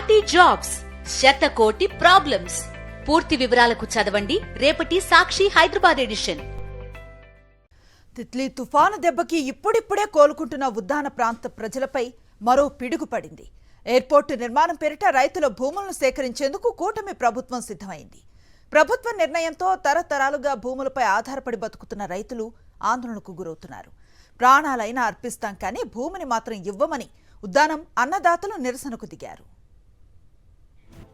కోటి జాబ్స్, శతకోటి ప్రాబ్లమ్స్. పూర్తి వివరాలకు చదవండి రేపటి సాక్షి హైదరాబాద్ ఎడిషన్. తిత్లీ తుఫాను దెబ్బకి ఇప్పుడిప్పుడే కోలుకుంటున్న ఉద్దాన ప్రాంత ప్రజలపై మరో పిడుగు పడింది. ఎయిర్పోర్టు నిర్మాణం పేరిట రైతుల భూములను సేకరించేందుకు కూటమి ప్రభుత్వం సిద్ధమైంది. ప్రభుత్వ నిర్ణయంతో తరతరాలుగా భూములపై ఆధారపడి బతుకుతున్న రైతులు ఆందోళనకు గురవుతున్నారు. ప్రాణాలైనా అర్పిస్తాం కానీ భూమిని మాత్రం ఇవ్వమని ఉద్దానం అన్నదాతలు నిరసనకు దిగారు.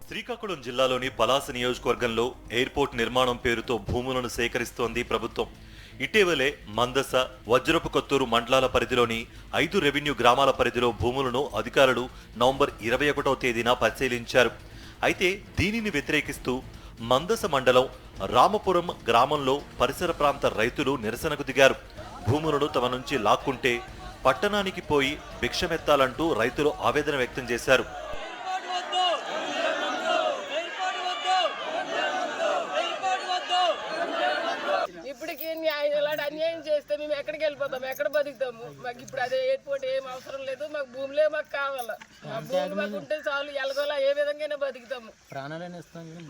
శ్రీకాకుళం జిల్లాలోని పలాస నియోజకవర్గంలో ఎయిర్పోర్ట్ నిర్మాణం పేరుతో భూములను సేకరిస్తోంది ప్రభుత్వం. ఇటీవలే మందస, వజ్రపు కొత్తూరు మండలాల పరిధిలోని 5 రెవెన్యూ గ్రామాల పరిధిలో భూములను అధికారులు నవంబర్ 21వ తేదీన పరిశీలించారు. అయితే దీనిని వ్యతిరేకిస్తూ మందస మండలం రామపురం గ్రామంలో పరిసర ప్రాంత రైతులు నిరసనకు దిగారు. భూములను తమ నుంచి లాక్కుంటే పట్టణానికి పోయి భిక్షమెత్తాలంటూ రైతులు ఆవేదన వ్యక్తం చేశారు. ఇప్పటికి ఇలాంటి అన్యాయం చేస్తే మేము ఎక్కడికి వెళ్ళిపోతాము, ఎక్కడ బతుకుతాము? మాకు ఇప్పుడు అదే ఎయిర్పోర్ట్ ఏం అవసరం లేదు, మాకు భూములే మాకు కావాలి. మా భూములు మాకు ఉంటే చాలు, ఎలాగోలా ఏ విధంగా బతుకుతాము.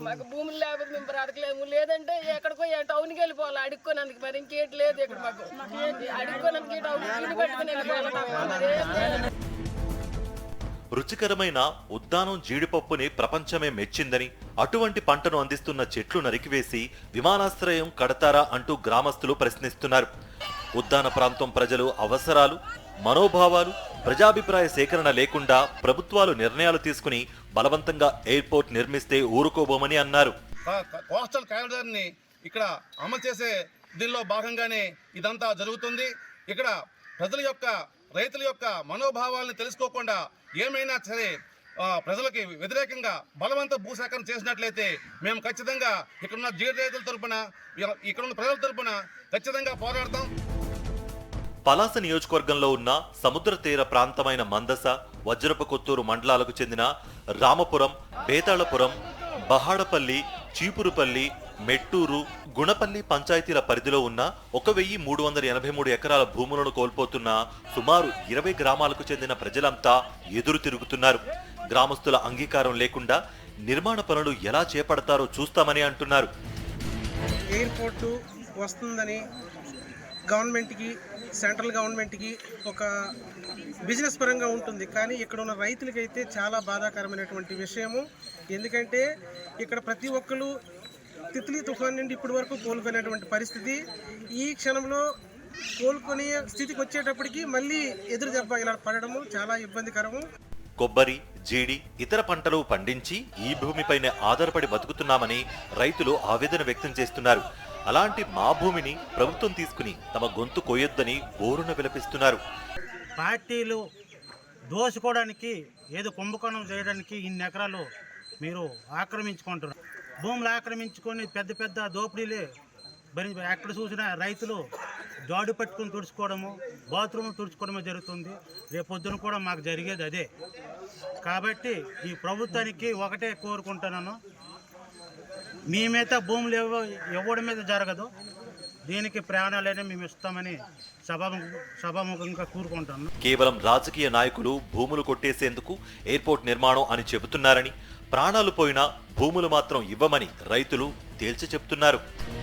మాకు భూములు లేకపోతే మేము బ్రతకలేము. లేదంటే ఎక్కడికో టౌన్కి వెళ్ళిపోవాలి అడుక్కోనందుకు, మరి ఇంకేటి లేదు ఇక్కడ మాకు. అడుక్కోనందుకు టౌన్ పట్టుకుని వెళ్ళిపోవాలి. రుచికరమైన ఉద్దానం జీడిపప్పుని ప్రపంచమే మెచ్చిందని, అటువంటి పంటను అందిస్తున్న చెట్లు నరికివేసి విమానాశ్రయం కడతారా అంటూ గ్రామస్తులు ప్రశ్నిస్తున్నారు. ఉద్దాన ప్రాంతం ప్రజలు అవసరాలు, మనోభావాలు, ప్రజాభిప్రాయ సేకరణ లేకుండా ప్రభుత్వాలు నిర్ణయాలు తీసుకుని బలవంతంగా ఎయిర్పోర్ట్ నిర్మిస్తే ఊరుకోబోమని అన్నారు. కోస్టల్ కారిడార్ ని ఇక్కడ అమలు చేసే దీనిలో భాగంగానే ఇదంతా జరుగుతుంది. ఇక్కడ ప్రజల యొక్క, రైతుల యొక్క మనోభావాలను తెలుసుకోకుండా ఏమైనా సరే ప్రజలకి వ్యతిరేకంగా బలవంత భూసేకరణ చేసినట్లయితే మేము ఖచ్చితంగా ఇక్కడున్న జీడి రైతుల తరపున, ఇక్కడున్న ప్రజల తరపున ఖచ్చితంగా పోరాడతాం. పలాస నియోజకవర్గంలో ఉన్న సముద్ర తీర ప్రాంతమైన మందస, వజ్రపు కొత్తూరు మండలాలకు చెందిన రామపురం, బేతాళపురం, బహాడపల్లి, చీపురుపల్లి, మెట్టూరు, గుణపల్లి పంచాయతీల పరిధిలో ఉన్న 1383 ఎకరాల భూములను కోల్పోతున్న సుమారు 20 గ్రామాలకు చెందిన ప్రజలంతా ఎదురు తిరుగుతున్నారు. గ్రామస్తుల అంగీకారం లేకుండా నిర్మాణ పనులు ఎలా చేపడతారో చూస్తామని అంటున్నారు. ఎయిర్పోర్టు వస్తుందని గవర్నమెంట్కి, సెంట్రల్ గవర్నమెంట్కి ఒక బిజినెస్ పరంగా ఉంటుంది. కానీ ఇక్కడ ఉన్న రైతులకైతే చాలా బాధాకరమైనటువంటి విషయము. ఎందుకంటే ఇక్కడ ప్రతి ఒక్కరు తిత్లీ తుఫాన్ నుండి ఇప్పటి వరకు కోలుకునేటువంటి పరిస్థితి. ఈ క్షణంలో కోలుకునే స్థితికి వచ్చేటప్పటికి మళ్ళీ ఎదురు దెబ్బ ఇలా పడడము చాలా ఇబ్బందికరము. కొబ్బరి, జీడి, ఇతర పంటలు పండించి ఈ భూమిపైనే ఆధారపడి బతుకుతున్నామని రైతులు ఆవేదన వ్యక్తం చేస్తున్నారు. అలాంటి మా భూమిని ప్రభుత్వం తీసుకుని తమ గొంతు కోయొద్దని బోరున విలపిస్తున్నారు. పార్టీలు దోచుకోవడానికి, ఏదో కుంభకోణం చేయడానికి ఇన్ని ఎకరాలు మీరు ఆక్రమించుకుంటున్నారు. భూములు ఆక్రమించుకొని పెద్ద పెద్ద దోపిడీలే ఎక్కడ చూసినా రైతులు జాడు పట్టుకొని తుడుచుకోవడము, బాత్రూమ్ తుడుచుకోవడము జరుగుతుంది. రేపొద్దున కూడా మాకు జరిగేది అదే. కాబట్టి ఈ ప్రభుత్వానికి ఒకటే కోరుకుంటున్నాను, మీ మీద భూములు ఇవ్వడం మీద జరగదు, దీనికి ప్రాణాలైనా మేము ఇస్తామని సభాముఖంగా కోరుకుంటాను. కేవలం రాజకీయ నాయకులు భూములు కొట్టేసేందుకు ఎయిర్పోర్ట్ నిర్మాణం అని చెబుతున్నారని, ప్రాణాలు పోయినా భూములు మాత్రం ఇవ్వమని రైతులు తేల్చి చెప్తున్నారు.